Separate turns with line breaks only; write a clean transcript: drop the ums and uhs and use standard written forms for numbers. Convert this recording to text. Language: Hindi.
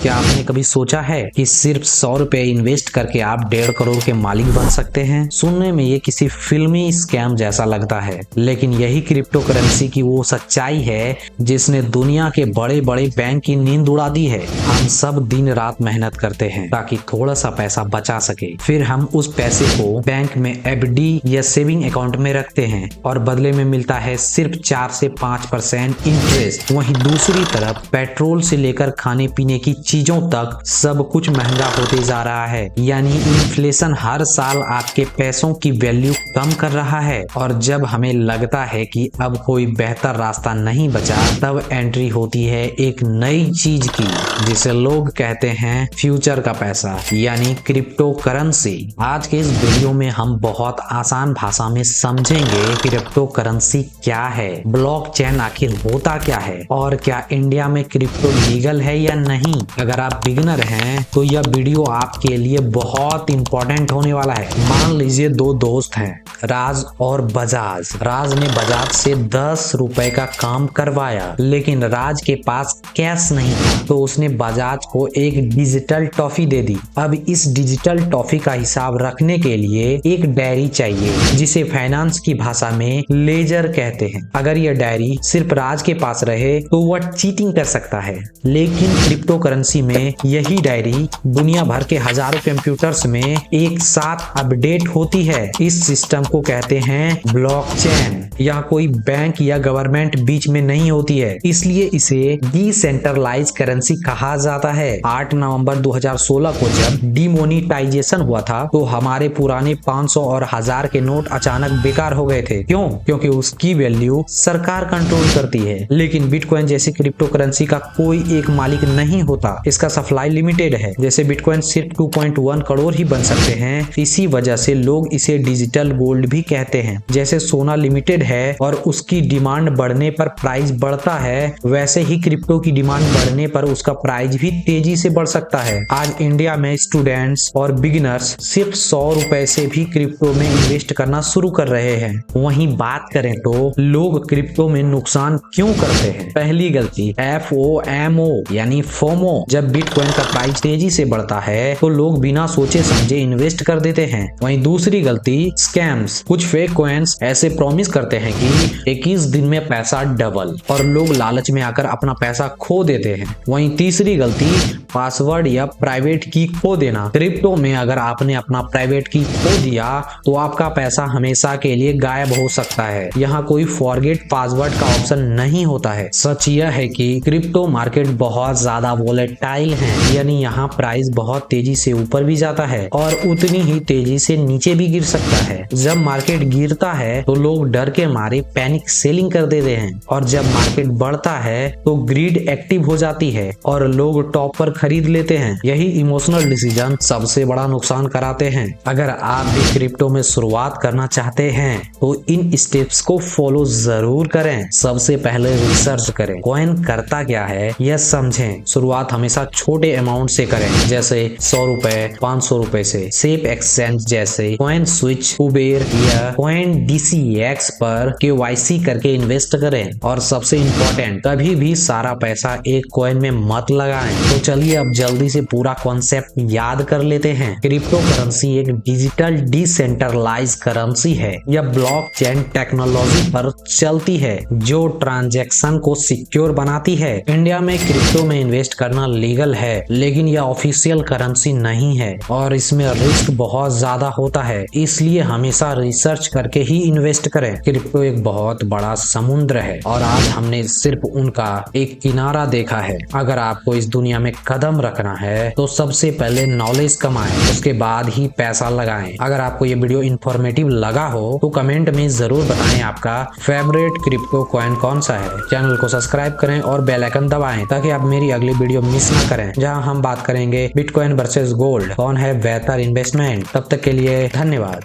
क्या आपने कभी सोचा है कि सिर्फ 100 रुपए इन्वेस्ट करके आप 1.5 करोड़ के मालिक बन सकते हैं? सुनने में ये किसी फिल्मी स्कैम जैसा लगता है, लेकिन यही क्रिप्टो करेंसी की वो सच्चाई है जिसने दुनिया के बड़े बड़े बैंक की नींद उड़ा दी है। हम सब दिन रात मेहनत करते हैं ताकि थोड़ा सा पैसा बचा सके, फिर हम उस पैसे को बैंक में एफडी या सेविंग अकाउंट में रखते हैं और बदले में मिलता है सिर्फ 4 से 5% इंटरेस्ट। वहीं दूसरी तरफ पेट्रोल से लेकर खाने पीने की चीजों तक सब कुछ महंगा होते जा रहा है, यानी इन्फ्लेशन हर साल आपके पैसों की वैल्यू कम कर रहा है। और जब हमें लगता है कि अब कोई बेहतर रास्ता नहीं बचा, तब एंट्री होती है एक नई चीज की जिसे लोग कहते हैं फ्यूचर का पैसा, यानी क्रिप्टो करेंसी। आज के इस वीडियो में हम बहुत आसान भाषा में समझेंगे क्रिप्टो करेंसी क्या है, ब्लॉकचेन आखिर होता क्या है, और क्या इंडिया में क्रिप्टो लीगल है या नहीं। अगर आप बिगिनर हैं तो यह वीडियो आपके लिए बहुत इंपॉर्टेंट होने वाला है। मान लीजिए दो दोस्त हैं, राज और बजाज। राज ने बजाज से 10 रुपए का काम करवाया, लेकिन राज के पास कैश नहीं था, तो उसने बजाज को एक डिजिटल टॉफी दे दी। अब इस डिजिटल टॉफी का हिसाब रखने के लिए एक डायरी चाहिए, जिसे फाइनेंस की भाषा में लेजर कहते हैं। अगर यह डायरी सिर्फ राज के पास रहे तो वह चीटिंग कर सकता है, लेकिन क्रिप्टो करेंसी में यही डायरी दुनिया भर के हजारों कंप्यूटर्स में एक साथ अपडेट होती है। इस सिस्टम को कहते हैं ब्लॉकचेन। यहाँ कोई बैंक या गवर्नमेंट बीच में नहीं होती है, इसलिए इसे डिसेंट्रलाइज करेंसी कहा जाता है। 8 नवंबर 2016 को जब डिमोनेटाइजेशन हुआ था तो हमारे पुराने 500 और 1000 के नोट अचानक बेकार हो गए थे। क्यों? क्योंकि उसकी वैल्यू सरकार कंट्रोल करती है। लेकिन बिटकॉइन जैसी क्रिप्टो करेंसी का कोई एक मालिक नहीं होता, इसका सप्लाई लिमिटेड है। जैसे बिटकॉइन सिर्फ 2.1 करोड़ ही बन सकते हैं, इसी वजह से लोग इसे डिजिटल गोल्ड भी कहते हैं। जैसे सोना लिमिटेड है और उसकी डिमांड बढ़ने पर प्राइस बढ़ता है, वैसे ही क्रिप्टो की डिमांड बढ़ने पर उसका प्राइस भी तेजी से बढ़ सकता है। आज इंडिया में स्टूडेंट्स और बिगिनर्स सिर्फ 100 रुपए से भी क्रिप्टो में इन्वेस्ट करना शुरू कर रहे हैं। वहीं बात करें तो लोग क्रिप्टो में नुकसान क्यों करते हैं? पहली गलती FOMO यानी फोमो। जब बिटकॉइन का प्राइस तेजी से बढ़ता है तो लोग बिना सोचे समझे इन्वेस्ट कर देते हैं। वहीं दूसरी गलती स्कैम्स। कुछ फेक कॉइन्स ऐसे प्रॉमिस करते हैं कि 21 दिन में पैसा डबल, और लोग लालच में आकर अपना पैसा खो देते हैं। वहीं तीसरी गलती पासवर्ड या प्राइवेट की खो देना। क्रिप्टो में अगर आपने अपना प्राइवेट की खो दिया तो आपका पैसा हमेशा के लिए गायब हो सकता है। यहाँ कोई फॉरगेट पासवर्ड का ऑप्शन नहीं होता है। सच यह है कि क्रिप्टो मार्केट बहुत ज्यादा वोलेटाइल है, यानी यहाँ प्राइस बहुत तेजी से ऊपर भी जाता है और उतनी ही तेजी से नीचे भी गिर सकता है। जब मार्केट गिरता है तो लोग डर के मारे पैनिक सेलिंग कर देते हैं, और जब मार्केट बढ़ता है तो ग्रीड एक्टिव हो जाती है और लोग टॉप पर खरीद लेते हैं। यही इमोशनल डिसीजन सबसे बड़ा नुकसान कराते हैं। अगर आप भी क्रिप्टो में शुरुआत करना चाहते हैं तो इन स्टेप्स को फॉलो जरूर करें। सबसे पहले रिसर्च करें, कॉइन करता क्या है यह समझें। शुरुआत हमेशा छोटे अमाउंट से करें, जैसे 100 रुपए, 500 रुपए से। सेफ एक्सचेंज जैसे कॉइन स्विच, कुबेर या कॉइन DCX पर KYC करके इन्वेस्ट करें। और सबसे इम्पोर्टेंट, कभी भी सारा पैसा एक कॉइन में मत लगाएं। तो चलिए अब जल्दी से पूरा कॉन्सेप्ट याद कर लेते हैं। क्रिप्टो करेंसी एक डिजिटल डिसेंट्रलाइज करेंसी है। यह ब्लॉकचेन टेक्नोलॉजी पर चलती है जो ट्रांजैक्शन को सिक्योर बनाती है। इंडिया में क्रिप्टो में इन्वेस्ट करना लीगल है, लेकिन यह ऑफिशियल करेंसी नहीं है और इसमें रिस्क बहुत ज्यादा होता है, इसलिए हमेशा रिसर्च करके ही इन्वेस्ट करें। क्रिप्टो एक बहुत बड़ा समुद्र है और आज हमने सिर्फ उनका एक किनारा देखा है। अगर आपको इस दुनिया में कदम रखना है तो सबसे पहले नॉलेज कमाएं, उसके बाद ही पैसा लगाएं। अगर आपको ये वीडियो इंफॉर्मेटिव लगा हो तो कमेंट में जरूर बताएं आपका फेवरेट क्रिप्टो कॉइन कौन सा है। चैनल को सब्सक्राइब करें और बेल आइकन दबाएं ताकि आप मेरी अगली वीडियो मिस ना करें, जहां हम बात करेंगे बिटकॉइन वर्सेस गोल्ड, कौन है बेहतर इन्वेस्टमेंट। तब तक के लिए धन्यवाद।